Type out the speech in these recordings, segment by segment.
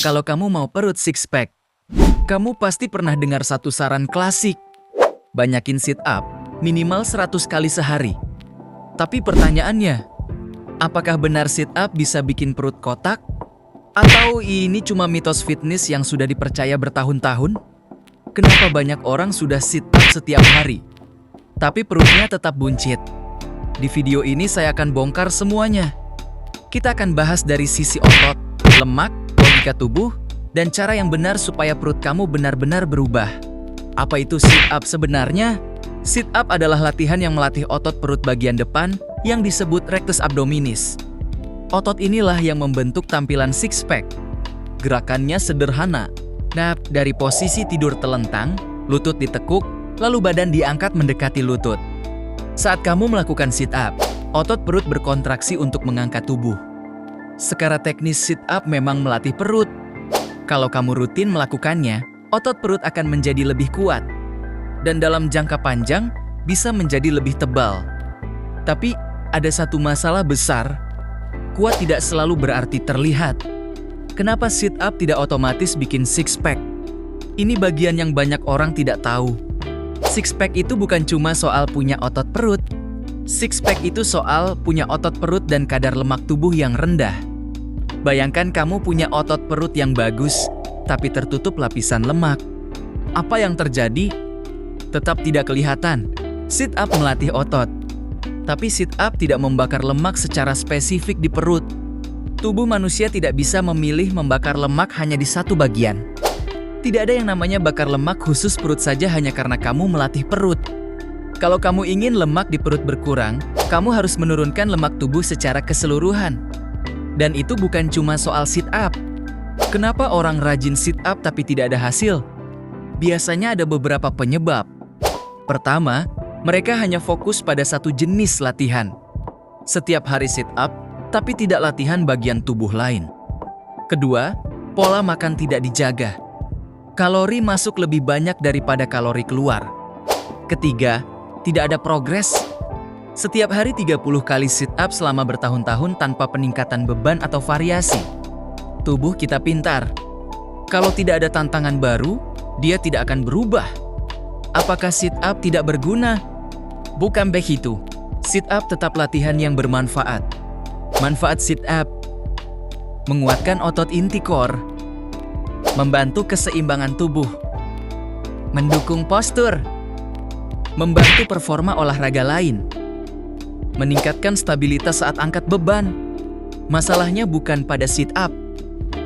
Kalau kamu mau perut six pack, kamu pasti pernah dengar satu saran klasik. Banyakin sit up, minimal 100 kali sehari. Tapi pertanyaannya, apakah benar sit up bisa bikin perut kotak? Atau ini cuma mitos fitness yang sudah dipercaya bertahun-tahun? Kenapa banyak orang sudah sit up setiap hari, tapi perutnya tetap buncit? Di video ini saya akan bongkar semuanya. Kita akan bahas dari sisi otot, lemak, logika tubuh, dan cara yang benar supaya perut kamu benar-benar berubah. Apa itu sit up sebenarnya? Sit up adalah latihan yang melatih otot perut bagian depan yang disebut rectus abdominis. Otot inilah yang membentuk tampilan six pack. Gerakannya sederhana. Nah, dari posisi tidur telentang, lutut ditekuk, lalu badan diangkat mendekati lutut. Saat kamu melakukan sit up, otot perut berkontraksi untuk mengangkat tubuh. Secara teknis sit up memang melatih perut. Kalau kamu rutin melakukannya, otot perut akan menjadi lebih kuat. Dan dalam jangka panjang, bisa menjadi lebih tebal. Tapi, ada satu masalah besar. Kuat tidak selalu berarti terlihat. Kenapa sit up tidak otomatis bikin six pack? Ini bagian yang banyak orang tidak tahu. Six pack itu bukan cuma soal punya otot perut. Six pack itu soal punya otot perut dan kadar lemak tubuh yang rendah. Bayangkan kamu punya otot perut yang bagus, tapi tertutup lapisan lemak. Apa yang terjadi? Tetap tidak kelihatan. Sit up melatih otot. Tapi sit up tidak membakar lemak secara spesifik di perut. Tubuh manusia tidak bisa memilih membakar lemak hanya di satu bagian. Tidak ada yang namanya bakar lemak khusus perut saja hanya karena kamu melatih perut. Kalau kamu ingin lemak di perut berkurang, kamu harus menurunkan lemak tubuh secara keseluruhan. Dan itu bukan cuma soal sit up. Kenapa orang rajin sit up tapi tidak ada hasil? Biasanya ada beberapa penyebab. Pertama, mereka hanya fokus pada satu jenis latihan. Setiap hari sit up, tapi tidak latihan bagian tubuh lain. Kedua, pola makan tidak dijaga. Kalori masuk lebih banyak daripada kalori keluar. Ketiga, tidak ada progres. Setiap hari 30 kali sit up selama bertahun-tahun tanpa peningkatan beban atau variasi. Tubuh kita pintar. Kalau tidak ada tantangan baru, dia tidak akan berubah. Apakah sit up tidak berguna? Bukan begitu. Sit up tetap latihan yang bermanfaat. Manfaat sit up: menguatkan otot inti core, membantu keseimbangan tubuh, mendukung postur, membantu performa olahraga lain, meningkatkan stabilitas saat angkat beban. Masalahnya bukan pada sit up.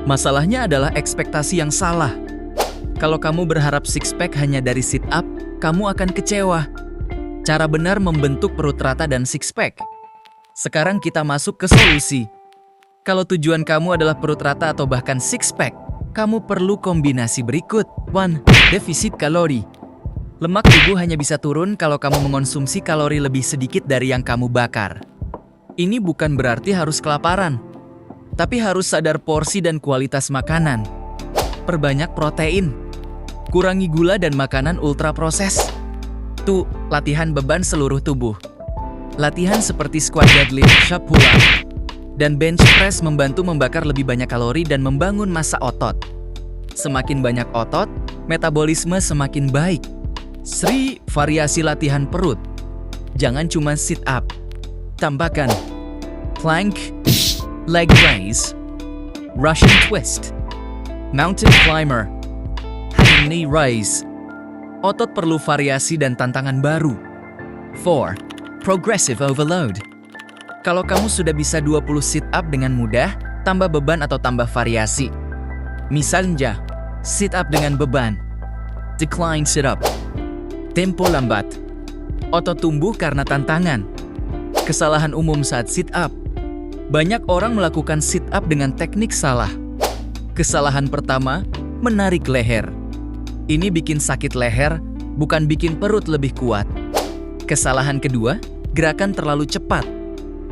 Masalahnya adalah ekspektasi yang salah. Kalau kamu berharap six pack hanya dari sit up, kamu akan kecewa. Cara benar membentuk perut rata dan six pack. Sekarang kita masuk ke solusi. Kalau tujuan kamu adalah perut rata atau bahkan six pack, kamu perlu kombinasi berikut. 1. Defisit kalori. Lemak tubuh hanya bisa turun kalau kamu mengonsumsi kalori lebih sedikit dari yang kamu bakar. Ini bukan berarti harus kelaparan, tapi harus sadar porsi dan kualitas makanan. Perbanyak protein, kurangi gula dan makanan ultra proses. 2. Latihan beban seluruh tubuh. Latihan seperti squat, deadlift, push-up, pull-up, dan bench press membantu membakar lebih banyak kalori dan membangun massa otot. Semakin banyak otot, metabolisme semakin baik. 3. Variasi latihan perut. Jangan cuma sit up. Tambahkan plank, leg raise, Russian twist, mountain climber, hanging knee raise. Otot perlu variasi dan tantangan baru. 4. Progressive overload. Kalau kamu sudah bisa 20 sit up dengan mudah, tambah beban atau tambah variasi. Misalnya, sit up dengan beban, decline sit up, tempo lambat. Otot tumbuh karena tantangan. Kesalahan umum saat sit up. Banyak orang melakukan sit up dengan teknik salah. Kesalahan pertama, menarik leher. Ini bikin sakit leher, bukan bikin perut lebih kuat. Kesalahan kedua, gerakan terlalu cepat.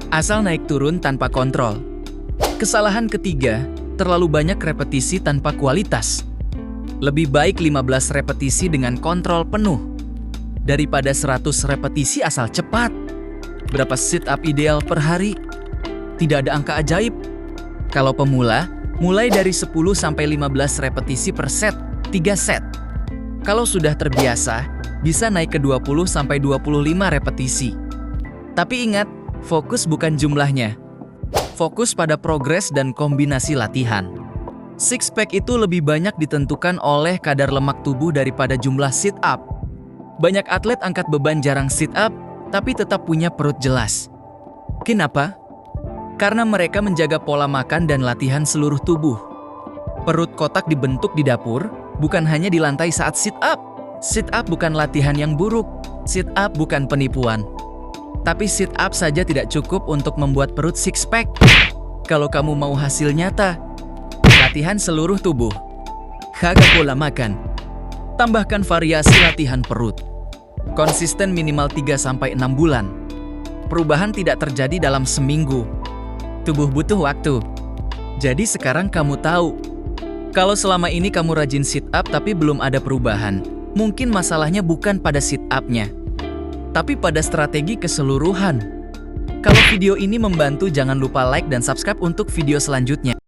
Asal naik turun tanpa kontrol. Kesalahan ketiga, terlalu banyak repetisi tanpa kualitas. Lebih baik 15 repetisi dengan kontrol penuh daripada 100 repetisi asal cepat. Berapa sit up ideal per hari? Tidak ada angka ajaib. Kalau pemula, Mulai dari 10-15 repetisi per set, 3 set. Kalau sudah terbiasa, bisa naik ke 20-25 repetisi. Tapi ingat, fokus bukan jumlahnya. Fokus pada progres dan kombinasi latihan. Six pack itu lebih banyak ditentukan oleh kadar lemak tubuh daripada jumlah sit up. Banyak atlet angkat beban jarang sit up, tapi tetap punya perut jelas. Kenapa? Karena mereka menjaga pola makan dan latihan seluruh tubuh. Perut kotak dibentuk di dapur, bukan hanya di lantai saat sit up. Sit up bukan latihan yang buruk, sit up bukan penipuan. Tapi sit up saja tidak cukup untuk membuat perut six pack. Kalau kamu mau hasil nyata, latihan seluruh tubuh. Jaga pola makan. Tambahkan variasi latihan perut. Konsisten minimal 3-6 bulan. Perubahan tidak terjadi dalam seminggu. Tubuh butuh waktu. Jadi sekarang kamu tahu. Kalau selama ini kamu rajin sit up tapi belum ada perubahan, mungkin masalahnya bukan pada sit up-nya, tapi pada strategi keseluruhan. Kalau video ini membantu, jangan lupa like dan subscribe untuk video selanjutnya.